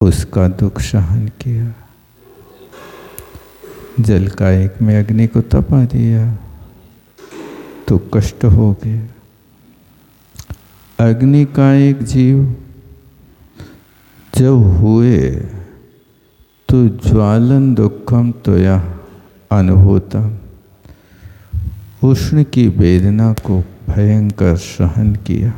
उसका दुख सहन किया। जल का एक में अग्नि को तपा दिया तो कष्ट हो गया। अग्नि का एक जीव जब हुए तो ज्वालन दुखम त्वया अनुभूतम, उष्ण की वेदना को भयंकर सहन किया।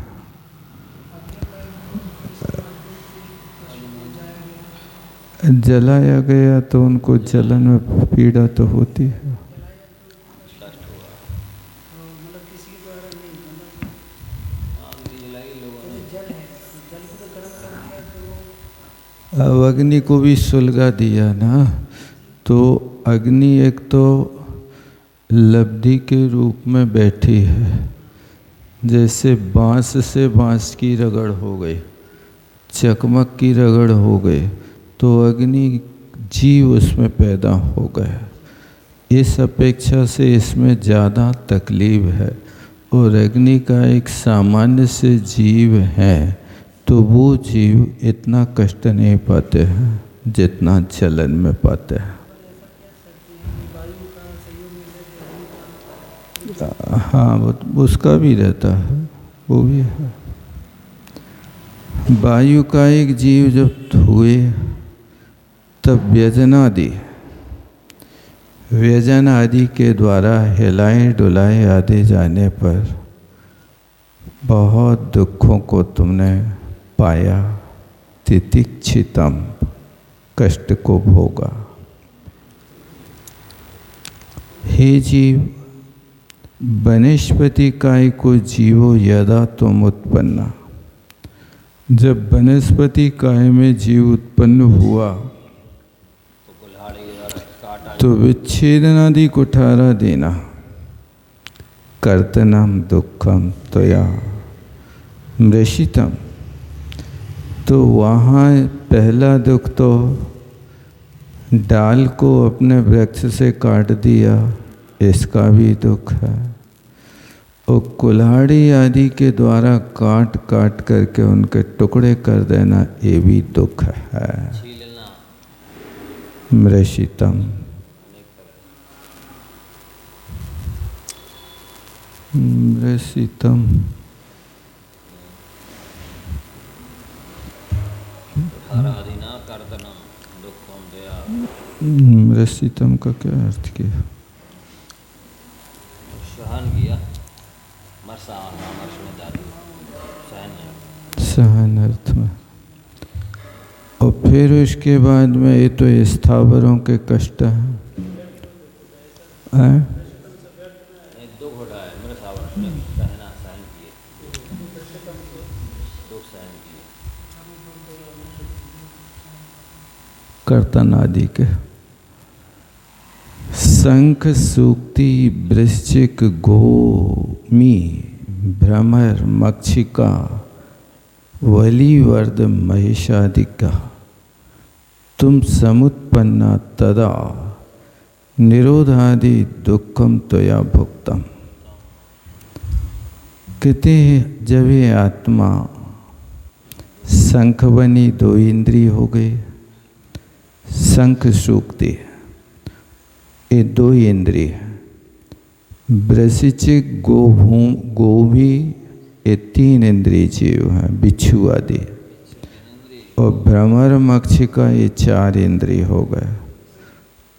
जलाया गया तो उनको जलन में पीड़ा तो होती है। अब अग्नि को भी सुलगा दिया ना, तो अग्नि एक तो लब्धि के रूप में बैठी है। जैसे बांस से बांस की रगड़ हो गई, चकमक की रगड़ हो गई, तो अग्नि जीव उसमें पैदा हो गया। इस अपेक्षा से इसमें ज़्यादा तकलीफ है। और अग्नि का एक सामान्य से जीव है तो वो जीव इतना कष्ट नहीं पाते हैं जितना जलन में पाते हैं। हाँ, उसका भी रहता है, वो भी है। वायु का एक जीव जब हुए तब व्यजन आदि के द्वारा हिलाए डुलाए आदि जाने पर बहुत दुखों को तुमने पाया। तितिक्षितम, कष्ट को भोगा। हे जीव, वनस्पति काय को जीवो यदा तुम उत्पन्ना, जब वनस्पति काय में जीव उत्पन्न हुआ तो विच्छेदनादि कुठारा देना, कर्तनम दुखम त्वया मृषितम, तो वहाँ पहला दुख तो डाल को अपने वृक्ष से काट दिया, इसका भी दुख है। और कुल्हाड़ी आदि के द्वारा काट काट करके उनके टुकड़े कर देना, ये भी दुख है। मृषितम, मृषितम, मृषितम का क्या अर्थ किया? सहन किया, सहन अर्थ में। और फिर उसके बाद में ये तो स्थावरों के कष्ट हैं। दुख उठाए मेरे सावर सहना, सहन किए, दुख सहन किए। कर्तन आदि के शंख सूक्ति वृश्चिक गोमी भ्रमर मक्षिका वलीवर्द महिषादिका तुम समुत्पन्ना तदा निरोधादि दुखम त्वया भुक्तम। कहते हैं जब ये आत्मा शंख बनी, दो इंद्रिय हो गई, शंख सूक्ति ये दो इंद्रिय, वृश्चिक गोभी ये तीन इंद्रिय जीव हैं, बिच्छू आदि, और भ्रमर मक्षिका ये चार इंद्रिय हो गए।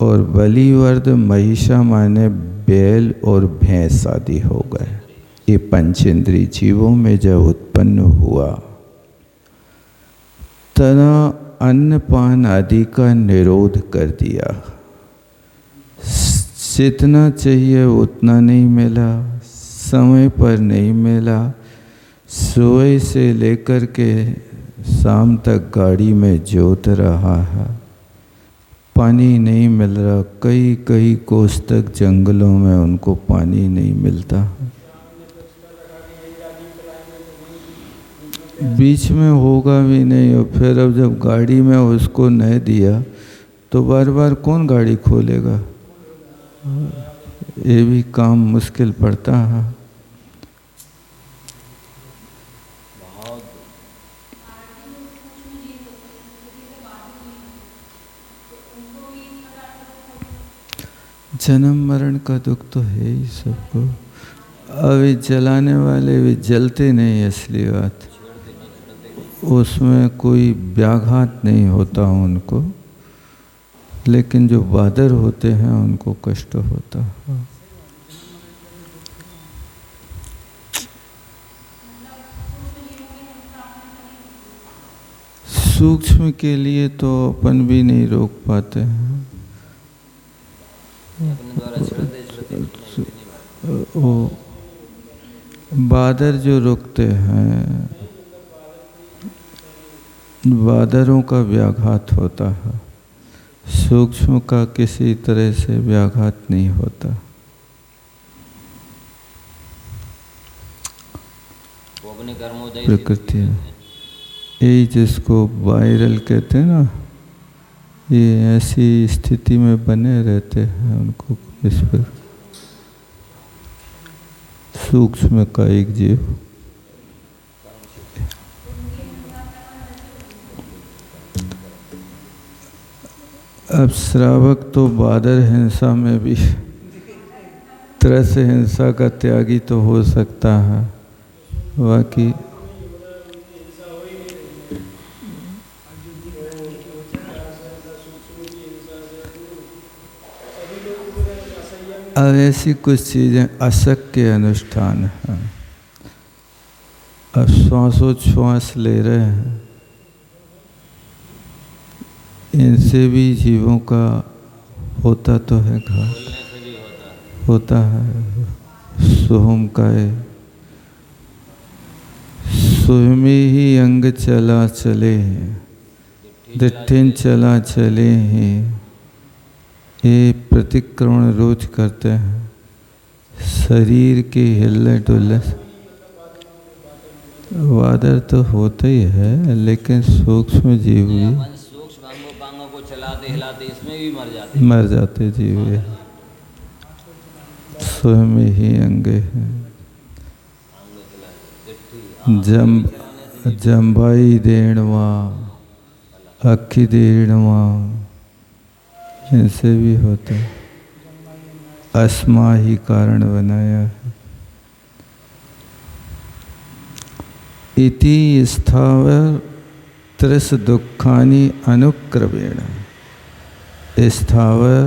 और बलिवर्द महिषा माने बैल और भैंस आदि हो गए। ये पंचेंद्रिय जीवों में जब उत्पन्न हुआ तदा अन्नपान आदि का निरोध कर दिया। जितना चाहिए उतना नहीं मिला, समय पर नहीं मिला। सुबह से लेकर के शाम तक गाड़ी में जोत रहा है, पानी नहीं मिल रहा। कई कई कोस तक जंगलों में उनको पानी नहीं मिलता। बीच में होगा भी नहीं। और फिर अब जब गाड़ी में उसको नहीं दिया तो बार बार कौन गाड़ी खोलेगा? ये भी काम मुश्किल पड़ता है। जन्म मरण का दुख तो है ही सबको। अभी जलाने वाले भी जलते नहीं, असली बात उसमें कोई व्याघात नहीं होता उनको, लेकिन जो बादर होते हैं उनको कष्ट होता है। सूक्ष्म के लिए तो अपन भी नहीं रोक पाते हैं। वो बादर जो रुकते हैं, बादरों का व्याघात होता है, सूक्ष्म का किसी तरह से व्याघात नहीं होता। प्रकृति यही जिसको वायरल कहते हैं ना, ये ऐसी स्थिति में बने रहते हैं, उनको इस पर सूक्ष्म का एक जीव। अब श्रावक तो बादर हिंसा में भी त्रस हिंसा का त्यागी तो हो सकता है, बाकी अब ऐसी कुछ चीज़ें अशक्य अनुष्ठान हैं। अब श्वासोच्छ्वास ले रहे हैं, इनसे भी जीवों का होता तो है घात, होता है। सोहम काय सोहमे ही अंग चला चले हैं, दिट्ठिन चला चले हैं, ये प्रतिक्रमण रोज करते हैं। शरीर के हिलने डुलने वादर तो होता ही है, लेकिन सूक्ष्म जीव भी को चलाते हिलाते इसमें भी मर जाते जीव स्वयं ही अंगे हैं। जम्बाई देणवा, अक्खी देणवा, इनसे भी होता है। अस्मा ही कारण बनाया है। इति स्थावर त्रस दुखानि अनुक्रमेण, स्थावर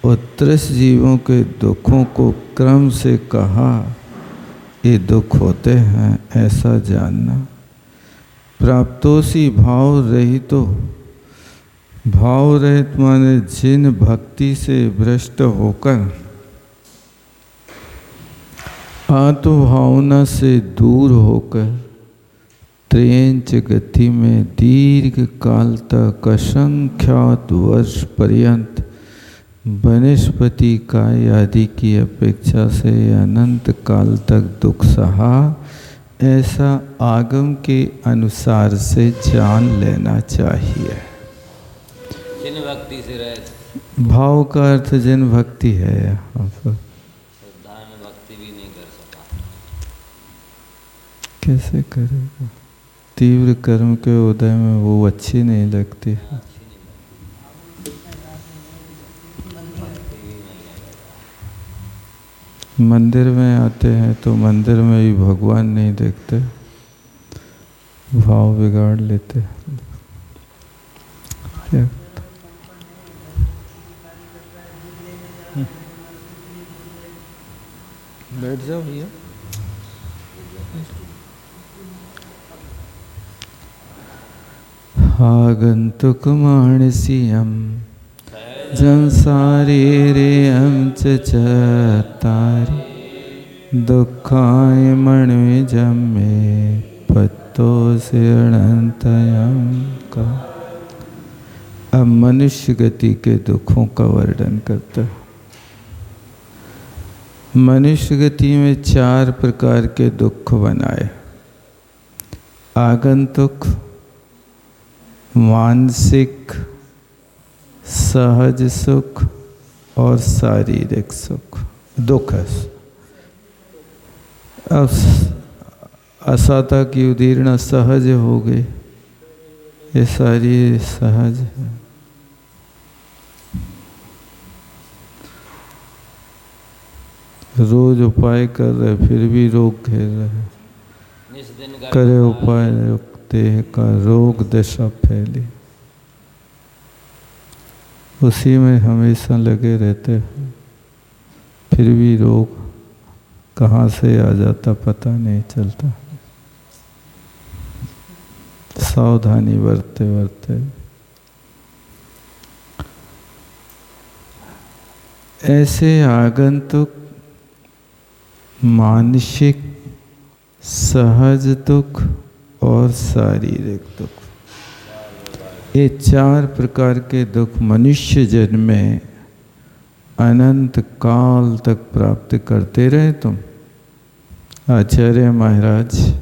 और त्रस जीवों के दुखों को क्रम से कहा, ये दुख होते हैं ऐसा जानना। प्राप्तोसी भाव रहितो, भाव रहित माने जिन भक्ति से भ्रष्ट होकर आत्म भावना से दूर होकर त्रेंच गति में दीर्घ काल तक असंख्यात वर्ष पर्यंत वनस्पति काय आदि की अपेक्षा से अनंत काल तक दुख सहा, ऐसा आगम के अनुसार से जान लेना चाहिए। जिन भक्ति से रहे, भाव का अर्थ जिन भक्ति है यहाँ पर। श्रद्धा में भक्ति भी नहीं कर सका, कैसे करेगा? तीव्र कर्म के उदय में वो अच्छी नहीं लगती है। मंदिर में आते हैं तो मंदिर में भी भगवान नहीं देखते, भाव बिगाड़ लेते। क्या बैठ जाओ भैया। आगंतुक मानसियम जंसारे रे चतारी, दुखाय मणि जमे पत्तो से अनंतयम का। अब मनुष्य गति के दुखों का वर्णन करता है। मनुष्य गति में 4 प्रकार के दुख बनाए। आगंतुक, मानसिक, सहज सुख और शारीरिक सुख, दुख है। अब असाता की उदीर्ण सहज हो गई, ये सारी सहज है। रोज उपाय कर रहे फिर भी रोग घेर रहे, करे उपाय देह का रोग दशा फैली, उसी में हमेशा लगे रहते हैं, फिर भी रोग कहाँ से आ जाता पता नहीं चलता। सावधानी बरते बरते ऐसे आगंतुक मानसिक सहज दुख और शारीरिक दुख, ये 4 प्रकार के दुख मनुष्य जन्म में अनंत काल तक प्राप्त करते रहे तुम। आचार्य महाराज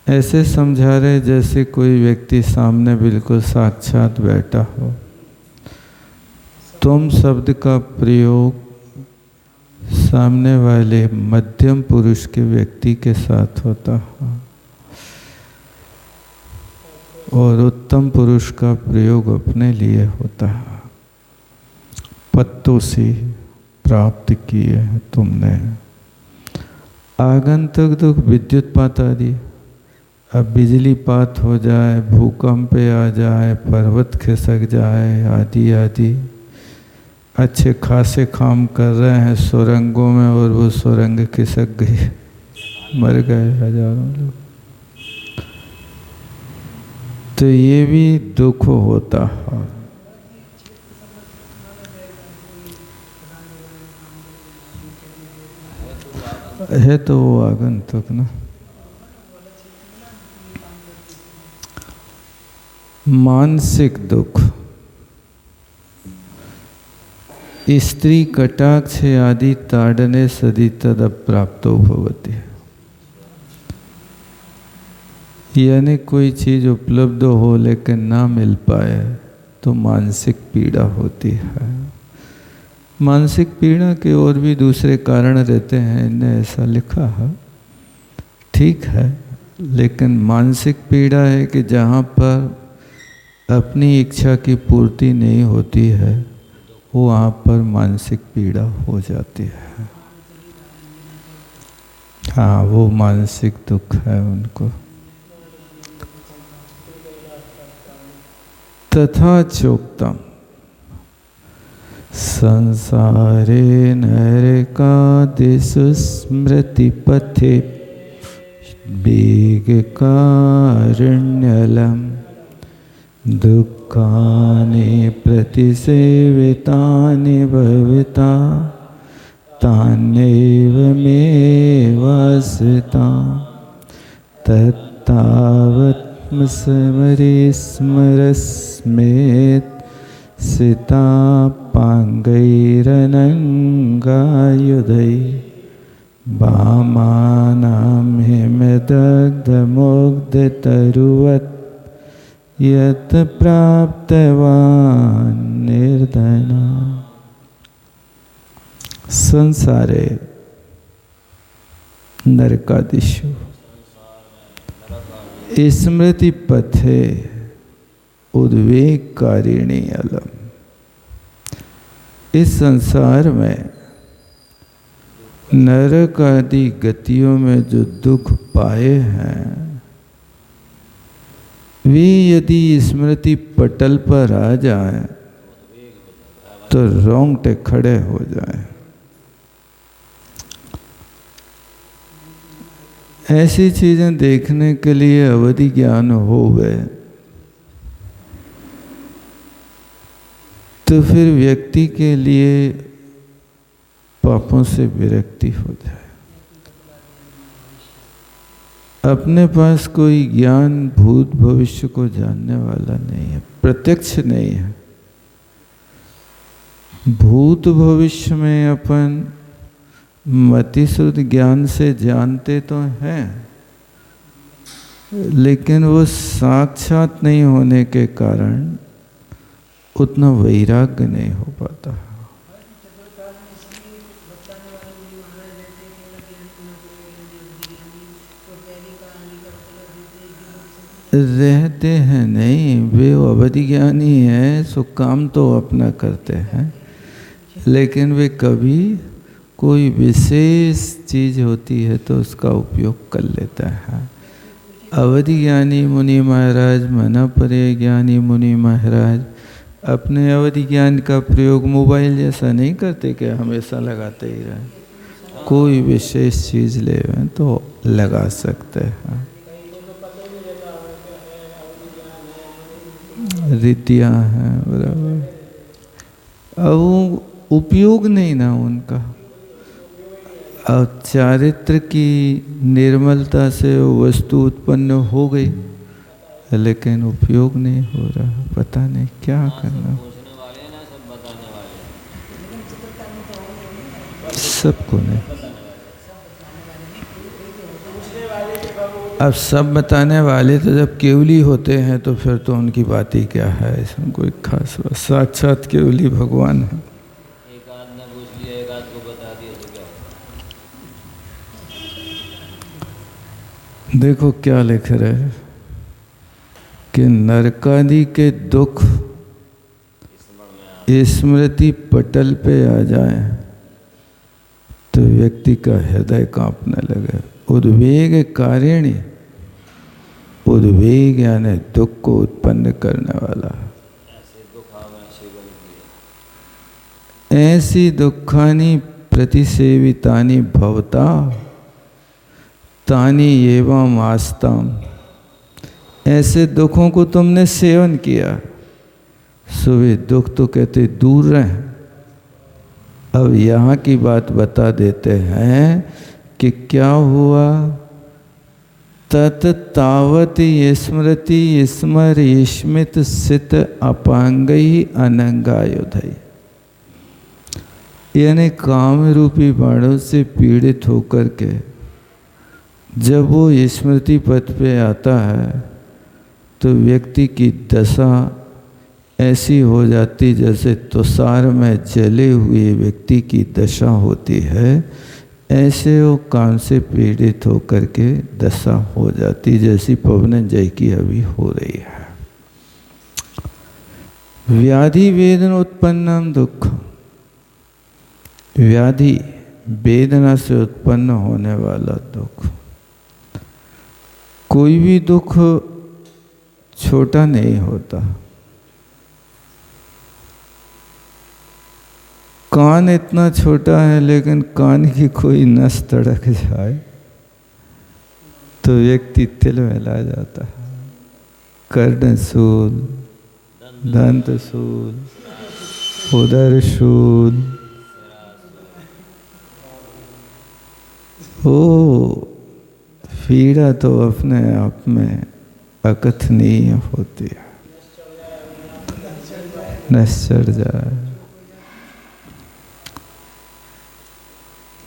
ऐसे समझा रहे जैसे कोई व्यक्ति सामने बिल्कुल साक्षात बैठा हो। तुम शब्द का प्रयोग सामने वाले मध्यम पुरुष के व्यक्ति के साथ होता है और उत्तम पुरुष का प्रयोग अपने लिए होता है। पत्तों से प्राप्त किए हैं तुमने। आगंतुक दुख विद्युत पात आदि, अब बिजली पात हो जाए, भूकंप आ जाए, पर्वत खिसक जाए आदि आदि। अच्छे खासे काम कर रहे हैं सुरंगों में और वो सुरंग खिसक गई, मर गए हजारों लोग, तो ये भी दुख होता है तो वो आगंतुक ना। मानसिक दुख, स्त्री कटाक्ष आदि ताड़ने सदी तद प्राप्तो भवति, यानी कोई चीज उपलब्ध हो लेकिन ना मिल पाए तो मानसिक पीड़ा होती है। मानसिक पीड़ा के और भी दूसरे कारण रहते हैं, इन्हें ऐसा लिखा है, ठीक है, लेकिन मानसिक पीड़ा है कि जहाँ पर अपनी इच्छा की पूर्ति नहीं होती है वहाँ पर मानसिक पीड़ा हो जाती है। हाँ, वो मानसिक दुख है उनको। तथा चोक्तम संसारे नरकादिषु स्मृति पथे वेग कारण्यलम दुःखानि प्रतिसेवितानि भविता तान्येव मे वासिता तत्तावत्मस्मरे स्मरस्मेत् सिता पाङ्गैरनङ्गायुधै वामानां हिमदग्धमुग्धतरुवत् यत् प्राप्तवान् निर्धना। संसारे नरकादिषु स्मृति पथे उद्वेगकारिणी अलम, इस संसार में नरक आदि गतियों में जो दुख पाए हैं वे यदि स्मृति पटल पर आ जाए तो रोंगटे खड़े हो जाए। ऐसी चीजें देखने के लिए अवधि ज्ञान हो गए तो फिर व्यक्ति के लिए पापों से विरक्ति हो जाए। अपने पास कोई ज्ञान भूत भविष्य को जानने वाला नहीं है, प्रत्यक्ष नहीं है। भूत भविष्य में अपन मतिश्रुत ज्ञान से जानते तो हैं, लेकिन वो साक्षात नहीं होने के कारण उतना वैराग्य नहीं हो पाता। रहते हैं नहीं, वे अवधि ज्ञानी हैं, सो काम तो अपना करते हैं, लेकिन वे कभी कोई विशेष चीज होती है तो उसका उपयोग कर लेता है। अवधि ज्ञानी मुनि महाराज, मना परे ज्ञानी मुनि महाराज अपने अवधि ज्ञान का प्रयोग मोबाइल जैसा नहीं करते कि हमेशा लगाते ही रहें। कोई विशेष चीज ले तो लगा सकते हैं। रीतियाँ हैं बराबर, अब वो उपयोग नहीं ना उनका। अब चारित्र की निर्मलता से वो वस्तु उत्पन्न हो गई, लेकिन उपयोग नहीं हो रहा। पता नहीं क्या करना। सबको नहीं, अब सब बताने वाले तो जब केवली होते हैं तो फिर तो उनकी बात ही क्या है, इसमें कोई खास बात। साक्षात केवली भगवान है। एक आध ने पूछ लिया, एक आध को बता दिया तो क्या। देखो क्या लिख रहे हैं कि नरकादि के दुख स्मृति पटल पे आ जाए तो व्यक्ति का हृदय कांपने लगे। उद्वेग कारिणी, उद्वेग यानी दुख को उत्पन्न करने वाला। ऐसी दुखानी प्रतिसेवितानि भवता तानि एवं आस्ताम। ऐसे दुखों को तुमने सेवन किया, सुबह दुख तो कहते दूर रहे। अब यहाँ की बात बता देते हैं कि क्या हुआ। तत् तावत स्मृति स्मर स्मित सित अपांगई अनंगायुधई। यानी काम रूपी बाणों से पीड़ित होकर के जब वो स्मृति पथ पे आता है तो व्यक्ति की दशा ऐसी हो जाती जैसे तुषार में जले हुए व्यक्ति की दशा होती है। ऐसे वो काम से पीड़ित होकर के दशा हो जाती, जैसी पवनंजय की अभी हो रही है। व्याधि वेदना उत्पन्नम दुख। व्याधि वेदना से उत्पन्न होने वाला दुख। कोई भी दुख छोटा नहीं होता। कान इतना छोटा है लेकिन कान की कोई नस तड़क जाए तो व्यक्ति तिल मिला जाता है। कर्णशूल, दंतशूल, उदरशूल, ओ पीड़ा तो अपने आप में अकथनीय होती है। नस चढ़ जाए।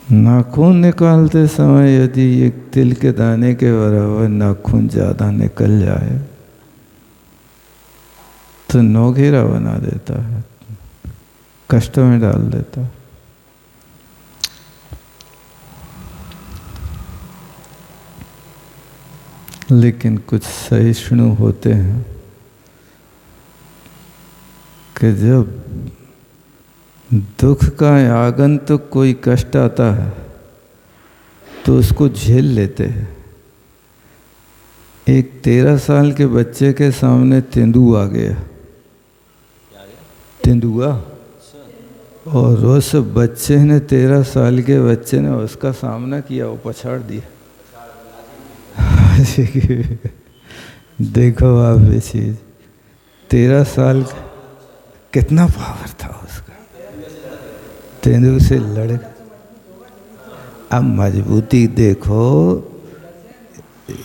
नाखून निकालते समय यदि एक तिल के दाने के बराबर नाखून ज़्यादा निकल जाए तो नौघेरा बना देता है, कष्ट में डाल देता है। लेकिन कुछ सहिष्णु होते हैं कि जब दुख का आगंतुक कोई कष्ट आता है तो उसको झेल लेते हैं। एक 13 साल के बच्चे के सामने तेंदुआ आ गया, तेंदुआ, और उस बच्चे ने 13 साल के बच्चे ने उसका सामना किया, वो पछाड़ दिया। देखो आप ये चीज, 13 साल कितना पावर था उसका, तेंदुए से लड़। अब मजबूती देखो,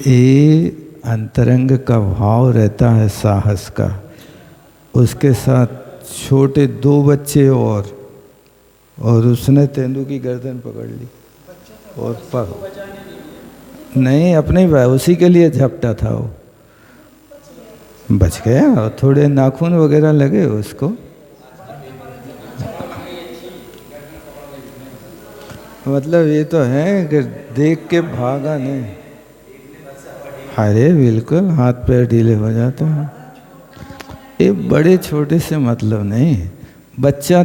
ये अंतरंग का भाव रहता है साहस का। उसके साथ छोटे 2 बच्चे और उसने तेंदुए की गर्दन पकड़ ली और नहीं, अपने उसी के लिए झपटा था वो, बच गया। और थोड़े नाखून वगैरह लगे उसको। मतलब ये तो है कि देख के भागा नहीं। अरे बिल्कुल, हाथ पैर ढीले हो जाते हैं। ये बड़े छोटे से मतलब नहीं। बच्चा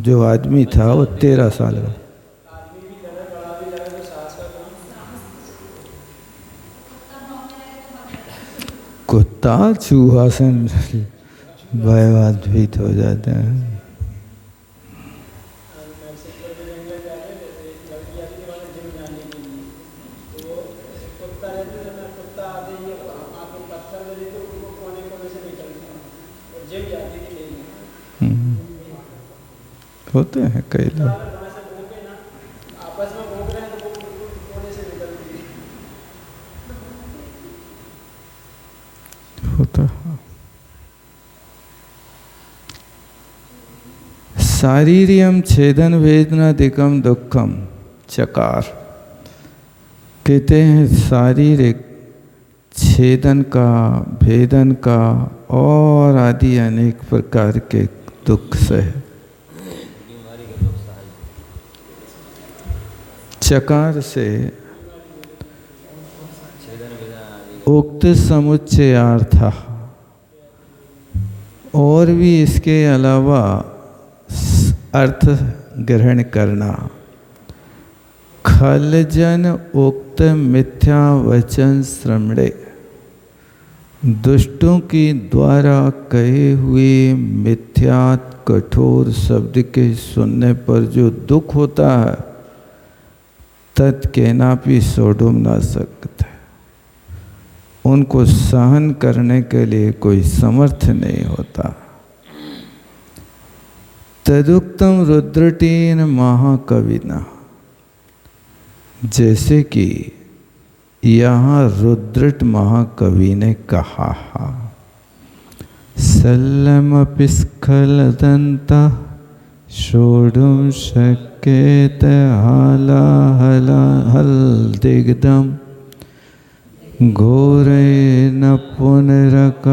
जो आदमी था वो 13 साल का। कुत्ता चूहा से भयभीत हो जाते हैं। होते हैं कई लोग। होता है। शारीरियम छेदन वेदनादिकम दुखम चकार, कहते हैं शारीरिक छेदन का, भेदन का और आदि अनेक प्रकार के दुख से चकार से उक्त समुच्चयार्थ और भी इसके अलावा अर्थ ग्रहण करना। खलजन उक्त मिथ्या वचन श्रवणे, दुष्टों के द्वारा कहे हुए मिथ्या कठोर शब्द के सुनने पर जो दुख होता है, तत् कहना भी सोडुम ना सकता। उनको सहन करने के लिए कोई समर्थ नहीं होता। तदुक्तम रुद्रटेन महाकविना, जैसे कि यहाँ रुद्रट महाकवि ने कहा, सल्लमपि स्खलदन्तः सोढुं शक्येत हलाहलदिग्धम् घोरेण पुनरकारणको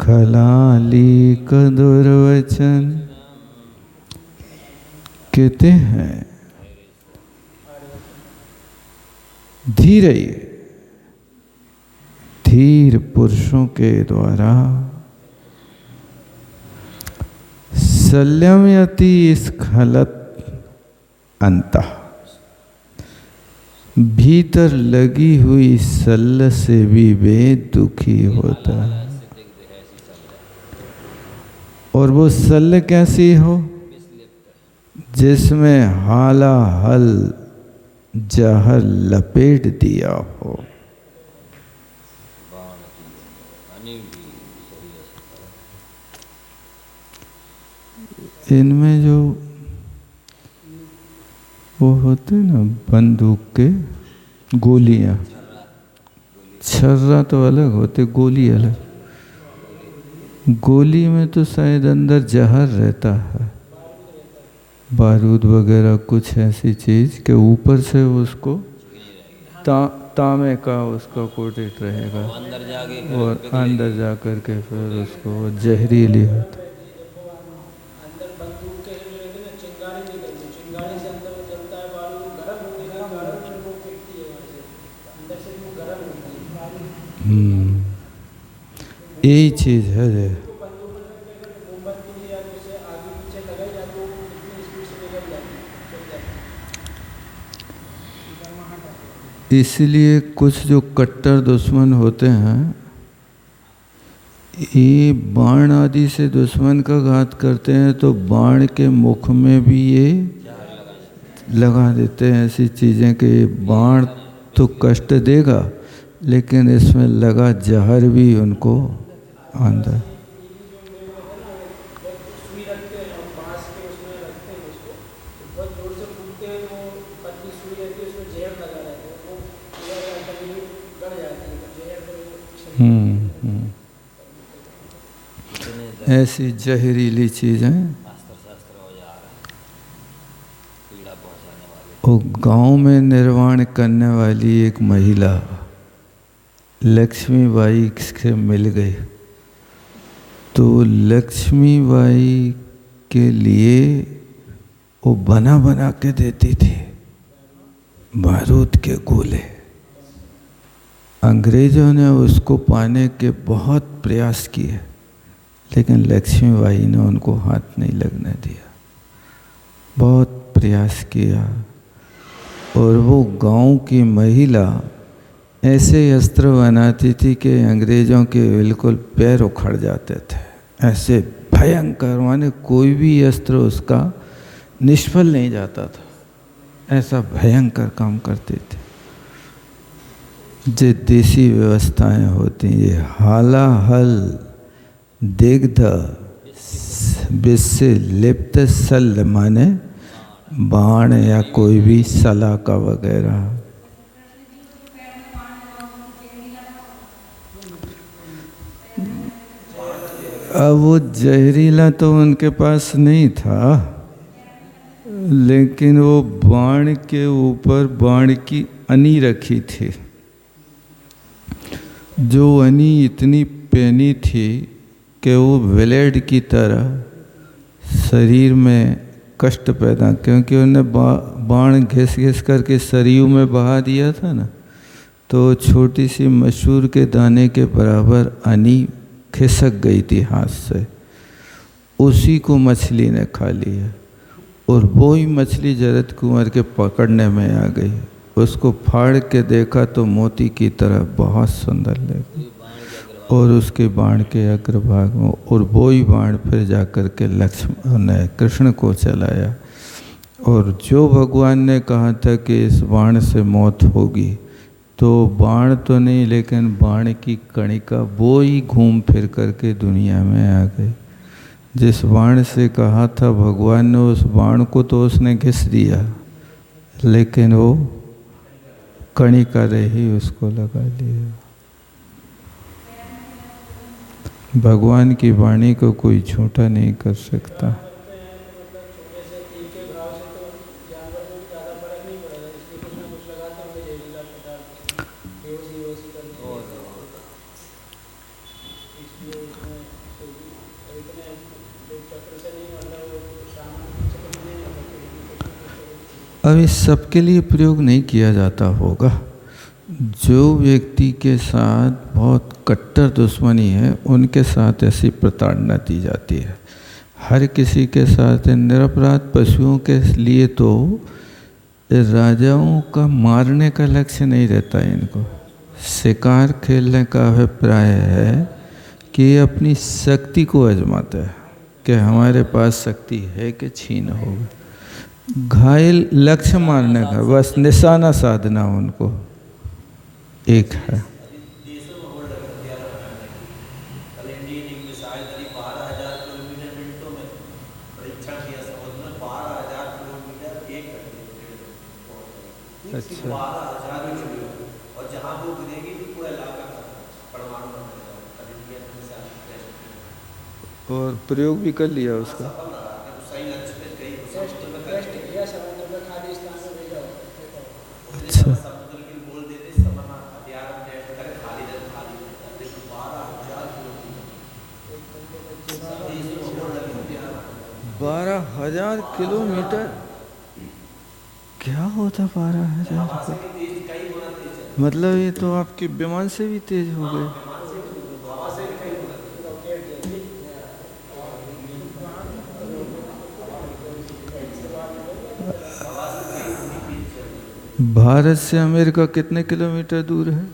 खलालीक दुर्वचन। कहते हैं धीर धीर पुरुषों के द्वारा संयमयति स्खलत अंतः, भीतर लगी हुई सल्ल से भी वे दुखी होता है। और वो सल्ल कैसी हो, जिसमें हाला हल जहर लपेट दिया हो। इनमें जो वो होते ना बंदूक के गोलियां, छर्रा तो अलग होते, गोली अलग। गोली में तो शायद अंदर जहर रहता है, बारूद वगैरह कुछ ऐसी चीज के ऊपर से उसको तांबे का उसका कोटेड रहेगा और अंदर जा कर के फिर उसको जहरीली होता। यही चीज है। इसलिए कुछ जो कट्टर दुश्मन होते हैं, ये बाण आदि से दुश्मन का घात करते हैं, तो बाण के मुख में भी ये लगा देते हैं ऐसी चीज़ें कि बाण तो कष्ट देगा, लेकिन इसमें लगा जहर भी उनको अंदर। ऐसी जहरीली चीजें वो गांव में निर्वाण करने वाली एक महिला लक्ष्मीबाई से मिल गई। तो लक्ष्मीबाई के लिए वो बना बना के देती थी बारूद के गोले। अंग्रेजों ने उसको पाने के बहुत प्रयास किए, लेकिन लक्ष्मीबाई ने उनको हाथ नहीं लगने दिया। बहुत प्रयास किया और वो गांव की महिला ऐसे अस्त्र बनाती थी कि अंग्रेज़ों के बिल्कुल पैर उखड़ जाते थे। ऐसे भयंकर, माने कोई भी अस्त्र उसका निष्फल नहीं जाता था, ऐसा भयंकर काम करते थे। जो देसी व्यवस्थाएं होती हैं, ये हाला हल दिग्ध विषसे लिप्त शल्य, माने बाण या कोई भी सलाका वगैरह। अब वो जहरीला तो उनके पास नहीं था, लेकिन वो बाण के ऊपर बाण की अनी रखी थी। जो अनी इतनी पैनी थी कि वो ब्लेड की तरह शरीर में कष्ट पैदा, क्योंकि उन्हें बाण घिस घिस करके सरयू में बहा दिया था ना, तो छोटी सी मसूर के दाने के बराबर अनी खिसक गई थी हाथ से। उसी को मछली ने खा लिया और वो ही मछली जरद कुंवर के पकड़ने में आ गई। उसको फाड़ के देखा तो मोती की तरह बहुत सुंदर लगी और उसके बाण के अग्रभाग में, और वो ही बाण फिर जाकर के लक्ष्मण ने कृष्ण को चलाया। और जो भगवान ने कहा था कि इस बाण से मौत होगी, तो बाण तो नहीं लेकिन बाण की कणिका वो ही घूम फिर करके दुनिया में आ गई। जिस बाण से कहा था भगवान ने, उस बाण को तो उसने घिस दिया, लेकिन वो कणिका रही, उसको लगा लिया। भगवान की वाणी को कोई झूठा नहीं कर सकता। अब इस सबके लिए प्रयोग नहीं किया जाता होगा। जो व्यक्ति के साथ बहुत कट्टर दुश्मनी है, उनके साथ ऐसी प्रताड़ना दी जाती है। हर किसी के साथ निरपराध पशुओं के लिए तो राजाओं का मारने का लक्ष्य नहीं रहता है। इनको शिकार खेलने का अभिप्राय है कि अपनी शक्ति को आजमाता है कि हमारे पास शक्ति है कि छीन होगा। घायल लक्ष्य मारने का, बस निशाना साधना उनको एक है। अच्छा, और जहां वो गिरेगी तो पूरा इलाका परमाणु और प्रयोग भी कर लिया उसका। अच्छा, 12,000 किलोमीटर क्या होता 12,000? मतलब ये तो आपके विमान से भी तेज हो गए। भारत से अमेरिका कितने किलोमीटर दूर है?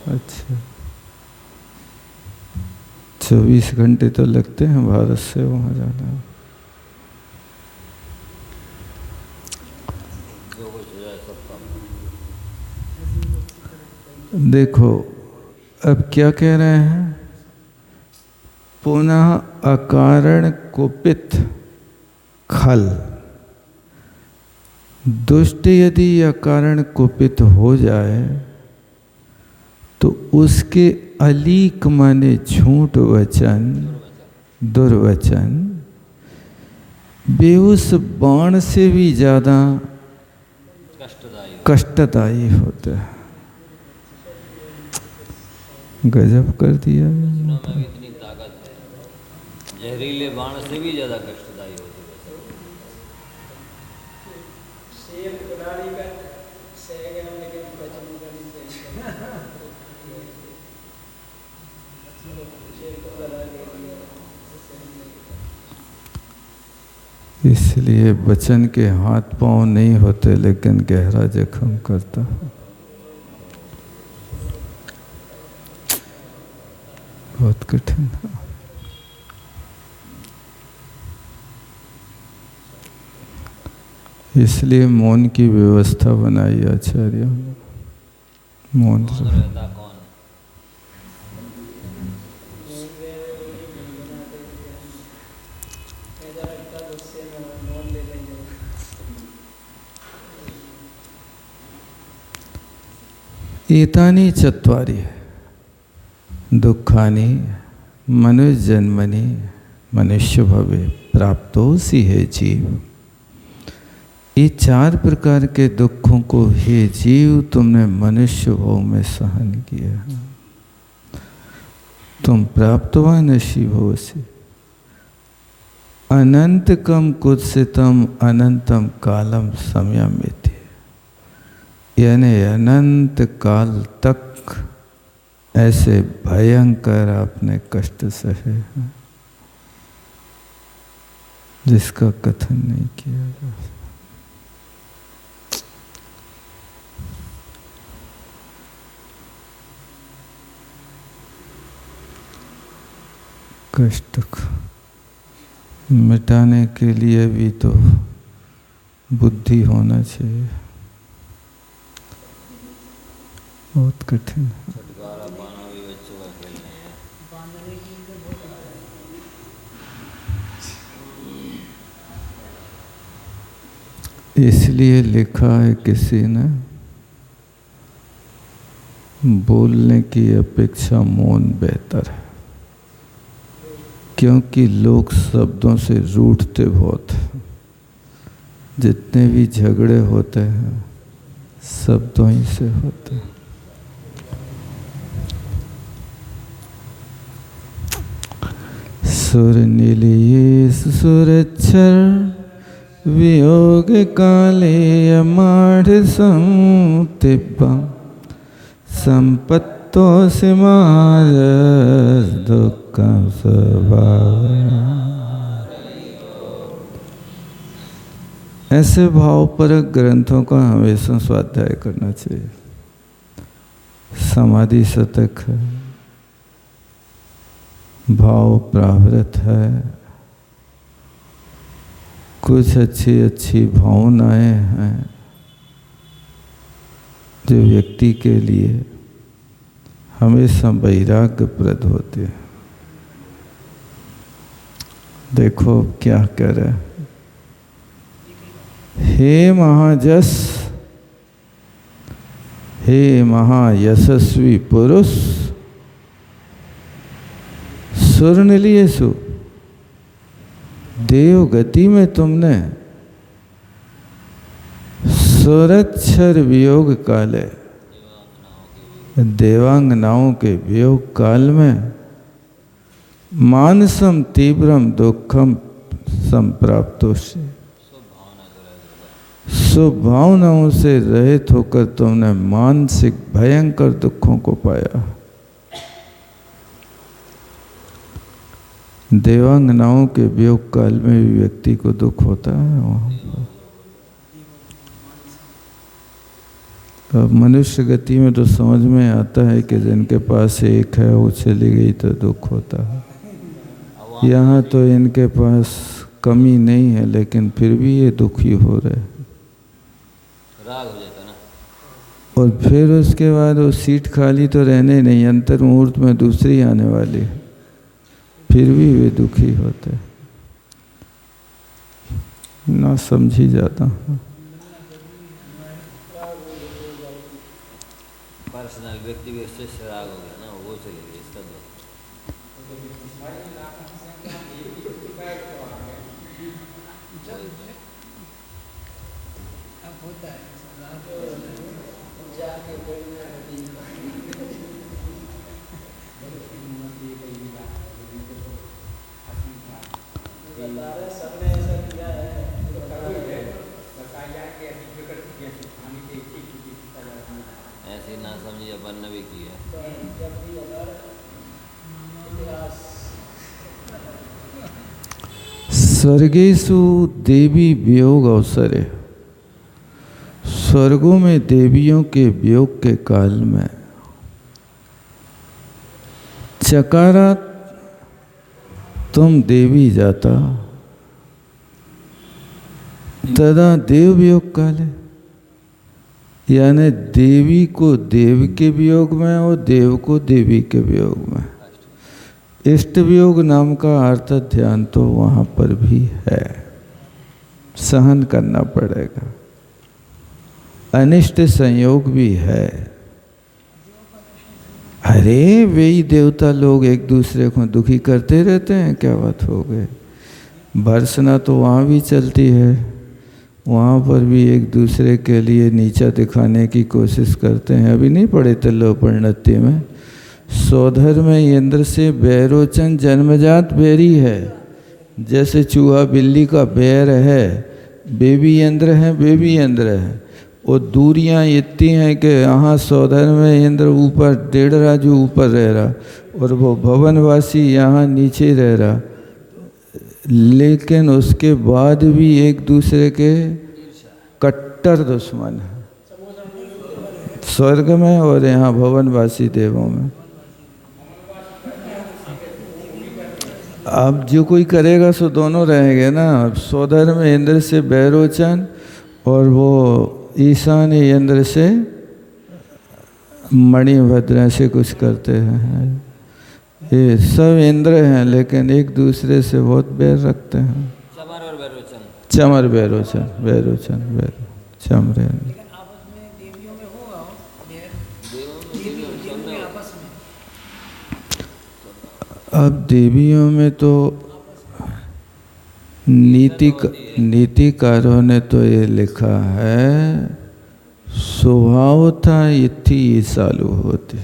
अच्छा, 24 घंटे तो लगते हैं भारत से वहाँ जाना। देखो अब क्या कह रहे हैं, पुनः अकारण कुपित खल। दुष्ट यदि अकारण कुपित हो जाए तो उसके अलीक माने झूठ वचन, दुर्वचन वे उस बाण से भी ज्यादा कष्टदायी होता है। गजब कर दिया। इतनी ताकत है, जहरीले बाण से भी ज्यादा कष्टदायी होती है। प्राणी का सहेगा हम, लेकिन वचन का नहीं सहेगा। इसलिए वचन के हाथ पांव नहीं होते, लेकिन गहरा जख्म करता है। बहुत कठिन है। इसलिए मौन की व्यवस्था बनाई आचार्य ने। मौन रहता कौन? एतानि चत्वारि दुखानि मनुष्य जन्मनि मनुष्य भवे प्राप्तोसि हे जीव। ये 4 प्रकार के दुखों को हे जीव तुमने मनुष्य भव में सहन किया, तुम प्राप्त हुआ नसीब हो से। अनंत कम कुत्सितम अनंतम कालम संयमित, यानी अनंत काल तक ऐसे भयंकर आपने कष्ट सहे हैं जिसका कथन नहीं किया जा सकता। कष्ट को मिटाने के लिए भी तो बुद्धि होना चाहिए। बहुत कठिन है। छुटकारा पाना भी बच्चों का खेल नहीं है। इसलिए लिखा है किसी ने, बोलने की अपेक्षा मौन बेहतर है, क्योंकि लोग शब्दों से रूठते बहुत हैं। जितने भी झगड़े होते हैं शब्दों ही से होते हैं। सुर नीलिये सुरक्षर वियोग काले माढ़ संतिब्बा संपत्तो सिमार दुःखं स्वभाव। ऐसे भावपरक ग्रंथों का हमेशा स्वाध्याय करना चाहिए। समाधि शतक है, भाव प्रावृत है, कुछ अच्छी अच्छी भावनाएं हैं जो व्यक्ति के लिए हमेशा वैराग्यप्रद होते हैं। देखो क्या कह रहे हैं। हे महाजस, हे महायशस्वी पुरुष, सुरनिलियेषु देव गति में तुमने सुरक्षर वियोग काले, देवांगनाओं के वियोग काल में मानसम तीव्रम दुखम संप्राप्तो से, शुभ भावनाओं से रहित होकर तुमने मानसिक भयंकर दुखों को पाया। देवांगनाओं के वियोग काल में भी व्यक्ति को दुख होता है वहाँ पर। अब मनुष्य गति में तो समझ में आता है कि जिनके पास एक है वो चली गई तो दुख होता है। यहाँ तो इनके पास कमी नहीं है लेकिन फिर भी ये दुखी हो रहे, राग हो जाता ना। और फिर उसके बाद वो सीट खाली तो रहने नहीं, अंतर मुहूर्त में दूसरी आने वाली, फिर भी वे दुखी होते, ना समझी जाता। पर्सनल व्यक्ति विशेष से राग हो गया ना, वो चले गए इसका दुख। सबने ऐसा किया है, जब भी अगर इतिहास स्वर्गेषु देवी वियोग अवसरे, स्वर्गों में देवियों के वियोग के काल में चकारा तुम देवी जाता तदा देव वियोग काले, यानी देवी को देव के वियोग में और देव को देवी के वियोग में। इष्ट वियोग नाम का अर्थ ध्यान तो वहाँ पर भी है, सहन करना पड़ेगा। अनिष्ट संयोग भी है। अरे वही देवता लोग एक दूसरे को दुखी करते रहते हैं, क्या बात हो गई। भर्सना तो वहाँ भी चलती है, वहाँ पर भी एक दूसरे के लिए नीचा दिखाने की कोशिश करते हैं। अभी नहीं पढ़े तल्लोपरिणति में, सौधर में इंद्र से बैरोचन जन्मजात बैरी है। जैसे चूहा बिल्ली का बैर है, बेबी इंद्र है, बेबी इंद्र है। और दूरियां इतनी हैं कि यहाँ सौधर में इंद्र ऊपर 1.5 राजू ऊपर रह रहा और वो भवनवासी यहाँ नीचे रह रहा, लेकिन उसके बाद भी एक दूसरे के कट्टर दुश्मन है, स्वर्ग में और यहाँ भवनवासी देवों में। अब जो कोई करेगा सो दोनों रहेंगे ना। सौधर में इंद्र से बैरोचन और वो ईशान्य इंद्र से मणिभद्र से कुछ करते हैं। ये सब इंद्र हैं लेकिन एक दूसरे से बहुत बैर रखते हैं। चमर और बैरोचन, चमर बैरोचन, बैरोचन चमरे। लेकिन आपस में देवियों में होगा बैर, देवियों में आपस में। अब देवियों में तो नीतिकारों ने तो ये लिखा है, स्वभाव था इथी ईर्षालु होते।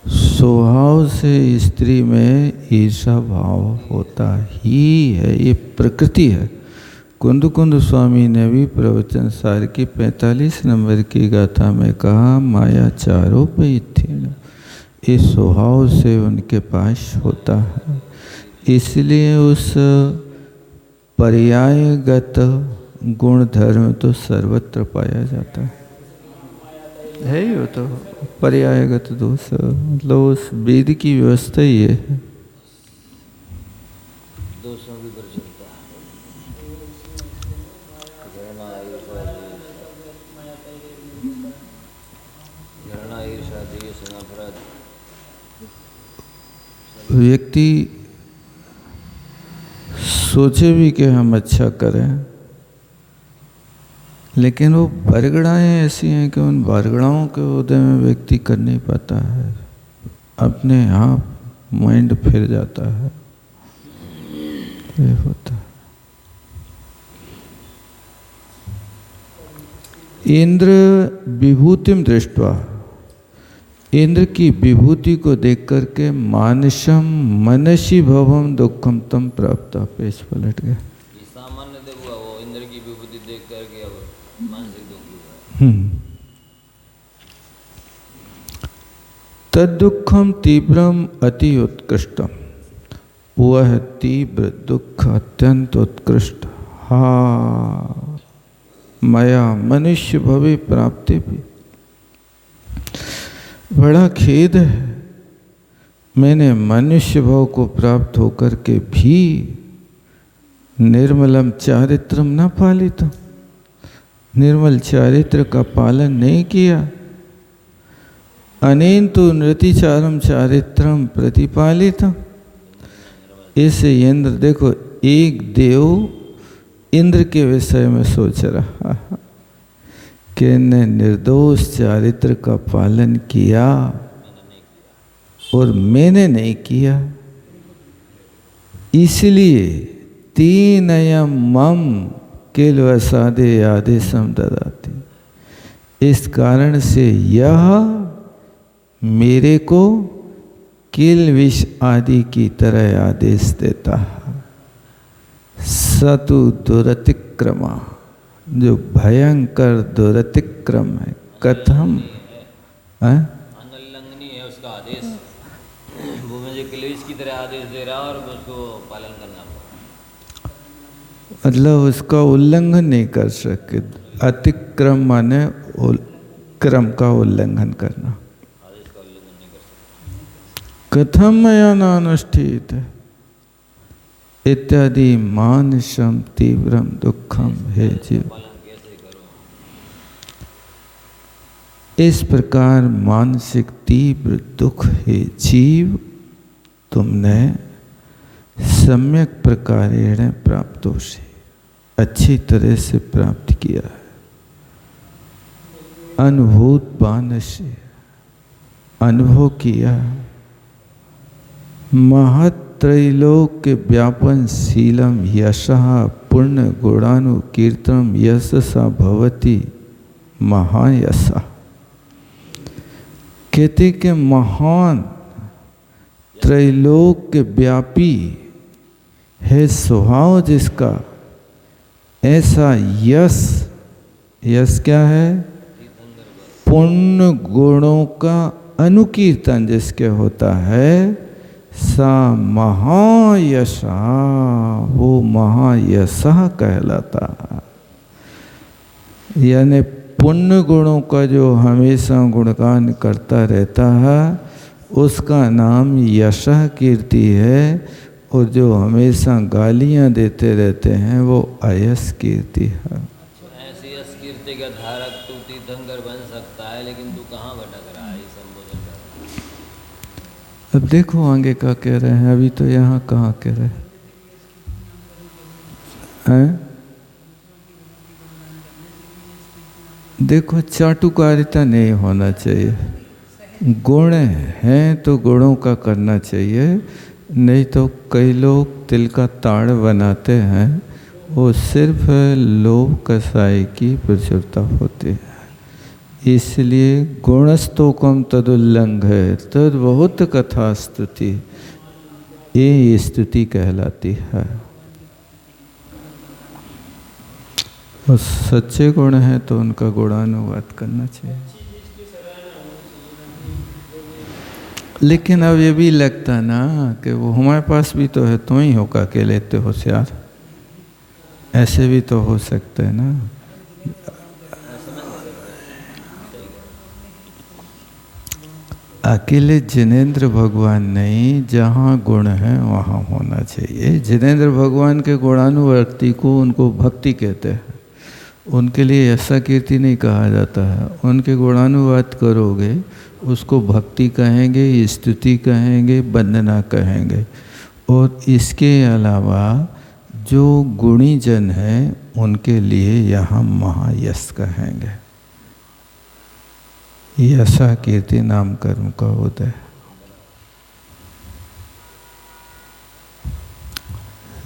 स्वभाव से स्त्री में ईर्षा भाव होता ही है, ये प्रकृति है। कुंद कुंद स्वामी ने भी प्रवचन सार की 45 नंबर की गाथा में कहा, माया चारों पे इथी, इस स्वभाव से उनके पास होता है। इसलिए उस पर्यायगत गुण धर्म तो सर्वत्र पाया जाता है ही। वो तो पर्यायगत दोष, मतलब उस वेद की व्यवस्था ही है। दोषों की प्रचुरता, घृणा, ईर्ष्या, द्वेष, नफरत। व्यक्ति सोचे भी कि हम अच्छा करें, लेकिन वो बरगड़ाएँ ऐसी हैं कि उन बरगड़ाओं के उदय में व्यक्ति कर नहीं पाता है, अपने आप माइंड फिर जाता है। ये होता है। इंद्र विभूतिम दृष्टवा, इंद्र की विभूति को देख करके मानसम मनसी भवम दुखम तम प्राप्त। पेज पलट गया। सामान्य देखा वो इंद्र की विभूति देख करके अब मानसिक दुख हुआ। तद्दुखम तीव्रम अति उत्कृष्टम, वह तीव्र दुख अत्यंत उत्कृष्ट। हा मया मनुष्य भवे प्राप्ति भी, बड़ा खेद है, मैंने मनुष्य भाव को प्राप्त होकर के भी निर्मलम चारित्रम न पालितम, निर्मल चारित्र का पालन नहीं किया। अनेन तो नृतिचारम चारित्रम प्रतिपालितम। इसे इंद्र देखो, एक देव इंद्र के विषय में सोच रहा कि ने निर्दोष चारित्र का पालन किया और मैंने नहीं किया, इसलिए तीनयम मम किल वसादे आदेशम ददाति। इस कारण से यह मेरे को किल विष आदि की तरह आदेश देता है। सतु दुरतिक्रमा, जो भयंकर दुरतिक्रम है। कथम अनुल्लंघनीय है, की तरह आदेश दे रहा और उसको पालन करना पड़ा। मतलब उसका उल्लंघन नहीं कर सके। अतिक्रम माने क्रम का उल्लंघन करना। आदेश का उल्लंघन नहीं कर सकते। कथम मया नानुष्ठित इत्यादि मानसम तीव्रम दुखम हे जीव। पालन कैसे करो? इस प्रकार मानसिक तीव्र दुख हे जीव तुमने सम्यक प्रकारेण प्राप्त हो से अच्छी तरह से प्राप्त किया है। अनुभूत बान से अनुभव किया। महत्रैलोक्य व्यापन शीलम यशः पूर्ण गुणानुकीर्तनम यशसा भवति महायशा। कहते कि महान त्रैलोक्य व्यापी है स्वभाव जिसका, ऐसा यश, यश क्या है? पुण्य गुणों का अनुकीर्तन जिसके होता है, सा महायशा, वो महायशा कहलाता। यानी पुण्य गुणों का जो हमेशा गुणगान करता रहता है उसका नाम यशः कीर्ति है, और जो हमेशा गालियां देते रहते हैं वो अयश कीर्ति है। ऐसी यश कीर्ति का धारक तू तीर्थंकर बन सकता है, लेकिन तू कहाँ भटक रहा है? संबोधन कर। अब देखो आगे क्या कह रहे हैं। अभी तो यहाँ कहाँ कह रहे हैं? देखो चाटुकारिता नहीं होना चाहिए। गुण हैं तो गुणों का करना चाहिए, नहीं तो कई लोग तिल का ताड़ बनाते हैं, वो सिर्फ लोभ कसाई की प्रचुरता होती है। इसलिए गुणस्तोकम तदुल्लंघ है तद बहुत कथा स्तुति, ये स्तुति कहलाती है। और सच्चे गुण हैं तो उनका गुणानुवाद करना चाहिए। लेकिन अब ये भी लगता ना कि वो हमारे पास भी तो है, तुम ही हो का के लेते होशियार, ऐसे भी तो हो सकते हैं ना। अकेले जिनेंद्र भगवान नहीं, जहाँ गुण है वहाँ होना चाहिए। जिनेंद्र भगवान के गुणानुवर्ती को उनको भक्ति कहते हैं, उनके लिए ऐसा कीर्ति नहीं कहा जाता है। उनके गुणानुवाद करोगे उसको भक्ति कहेंगे, स्तुति कहेंगे, वंदना कहेंगे। और इसके अलावा जो गुणी जन हैं उनके लिए यहाँ महायश कहेंगे। यशा कीर्ति नाम कर्म का उदय।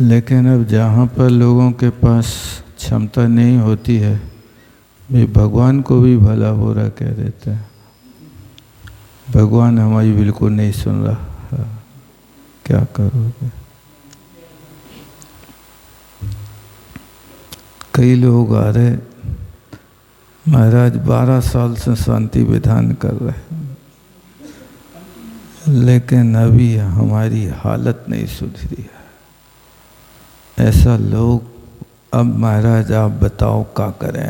लेकिन अब जहाँ पर लोगों के पास क्षमता नहीं होती है, वे भगवान को भी भला बुरा कह देते हैं। भगवान हमारी बिल्कुल नहीं सुन रहा, क्या करोगे? कई लोग आ रहे, महाराज 12 साल से शांति विधान कर रहे हैं, लेकिन अभी हमारी हालत नहीं सुधरी है। ऐसा लोग, अब महाराज आप बताओ क्या करें?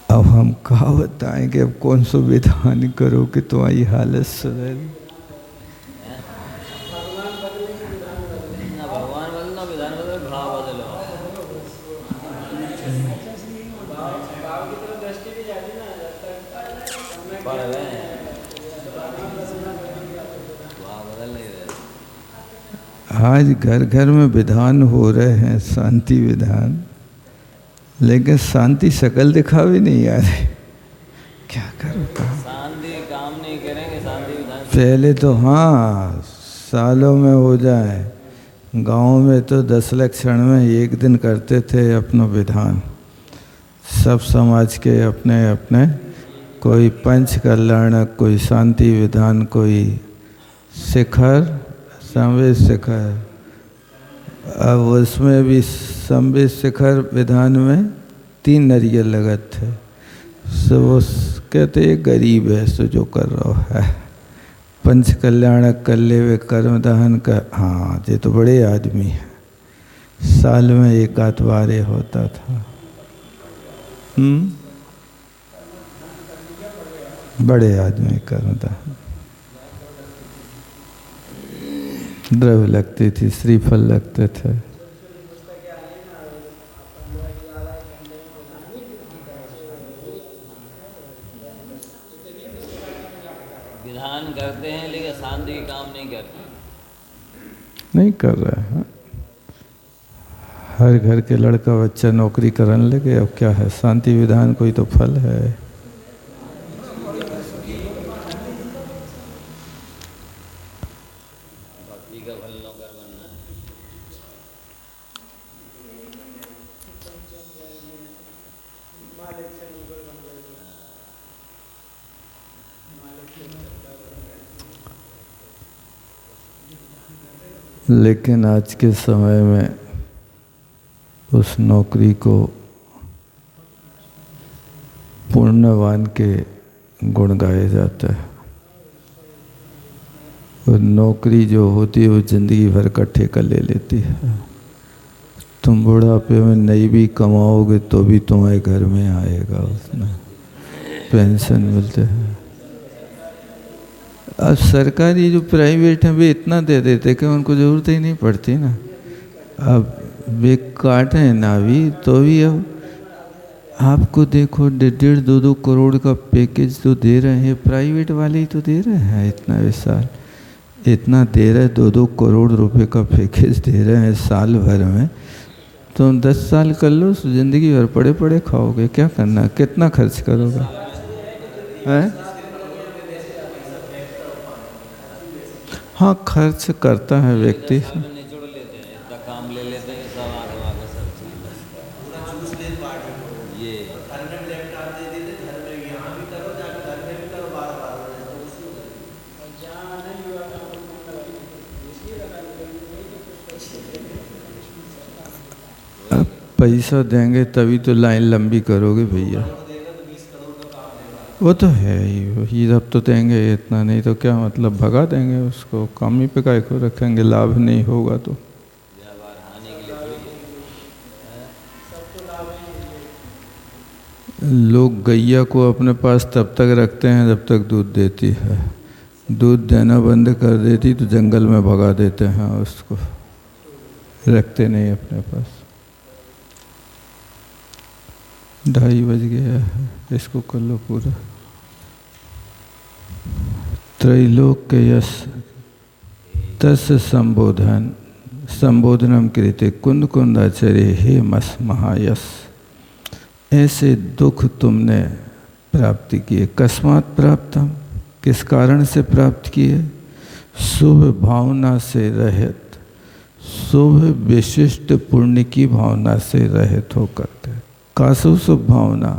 अब हम कहा बताएं कि अब कौन सा विधान करो कि तुम्हारी हालत सुधरे? भगवान बदलना, विधान बदलो, भाव बदलो। पढ़ रहे हैं, भाव बदल नहीं रहे। आज घर घर में विधान हो रहे हैं, शांति विधान, लेकिन शांति शकल दिखा भी नहीं आ रही। क्या करूँ? शांति काम नहीं करेंगे, शांति विधान पहले तो हाँ सालों में हो जाए, गांव में तो 10 लक्षण में एक दिन करते थे अपना विधान। सब समाज के अपने अपने, कोई पंच कल्याणक, कोई शांति विधान, कोई शिखर संवेद शिखर। अब उसमें भी संवेद शिखर विधान में 3 नरियल लगत थे। सो वो कहते गरीब है सो जो कर रहा है, पंच कल्याणक कर ले वे कर्म दहन कर। हाँ, ये तो बड़े आदमी हैं, साल में एक आध बार ये होता था। बड़े आदमी कर्म दहन, द्रव्य लगती थी, श्रीफल लगते थे। विधान करते हैं लेकिन शांति के काम नहीं करते, नहीं कर रहे हैं। हर घर के लड़का बच्चा नौकरी करने लगे, अब क्या है, शांति विधान कोई तो फल है। भक्ति का फल नौकर बनना है। लेकिन आज के समय में उस नौकरी को पुण्यवान के गुण गाए जाते हैं। वो नौकरी जो होती है वो जिंदगी भर का ठेका ले लेती है। तुम बुढ़ापे में नहीं भी कमाओगे तो भी तुम्हारे घर में आएगा, उसमें पेंशन मिलते हैं। अब सरकारी जो प्राइवेट हैं वे इतना दे देते कि उनको ज़रूरत ही नहीं पड़ती ना। अब वे काटें ना भी तो भी अब आपको देखो 1.5-2 करोड़ का पैकेज तो दे रहे हैं, प्राइवेट वाले ही तो दे रहे हैं। इतना विशाल इतना दे रहे, 2-2 करोड़ रुपए का पैकेज दे रहे हैं साल भर में। तुम 10 साल कर लो, ज़िंदगी भर पड़े पड़े खाओगे। क्या करना, कितना खर्च करोगे हैं? हाँ, खर्च करता है व्यक्ति। निचोड़ लेते हैं, इतना काम ले लेते हैं, सब आगे आगे सब चीज़ ये घर में लैपटॉप दे देते, घर में यहाँ भी करो, जाकर घर में भी करो, बार-बार अब पैसा देंगे तभी तो लाइन लंबी करोगे भैया। वो तो है ही, जब तो देंगे इतना, नहीं तो क्या मतलब, भगा देंगे उसको। काम ही पे काय को रखेंगे, लाभ नहीं होगा तो। व्यापार हानि के लिए थोड़ी है। लोग गैया को अपने पास तब तक रखते हैं जब तक दूध देती है। दूध देना बंद कर देती तो जंगल में भगा देते हैं उसको, रखते नहीं अपने पास। 2:30 बज गया है, इसको कर लो पूरा। त्रैलोक्य यश तस् संबोधनम कृते कुंद कुंद आचर्य हे मस महायस। ऐसे दुख तुमने प्राप्ति किए, कस्मात् प्राप्तम, किस कारण से प्राप्त किए? शुभ भावना से रहित, शुभ विशिष्ट पुण्य की भावना से रहित होकर। कासु शुभ भावना,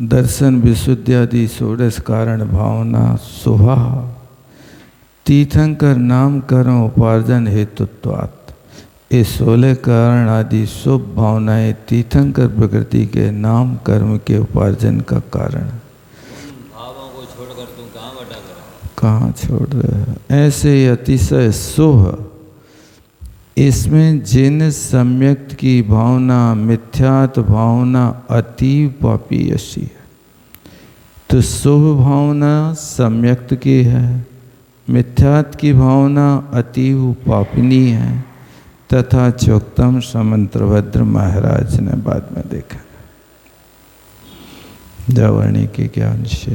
दर्शन विशुद्ध्यादि षोडश कारण भावना शुभा, तीर्थंकर नाम कर्म उपार्जन हेतुत्वात्। ये 16 कारण आदि शुभ भावनाएं तीर्थंकर प्रकृति के नाम कर्म के उपार्जन का कारण। भावों को छोड़कर तुम कहाँ भटक रहे? कहाँ छोड़ रहे हैं? ऐसे अतिशय शुभ, इसमें जिन सम्यक्त की भावना मिथ्यात भावना अतीव पापीयसी है। तो शुभ भावना सम्यक्त की है, मिथ्यात की भावना अतीव पापिनी है, तथा चोक्तम समंत्रभद्र महाराज ने बाद में देखा। जावाणी के ज्ञान से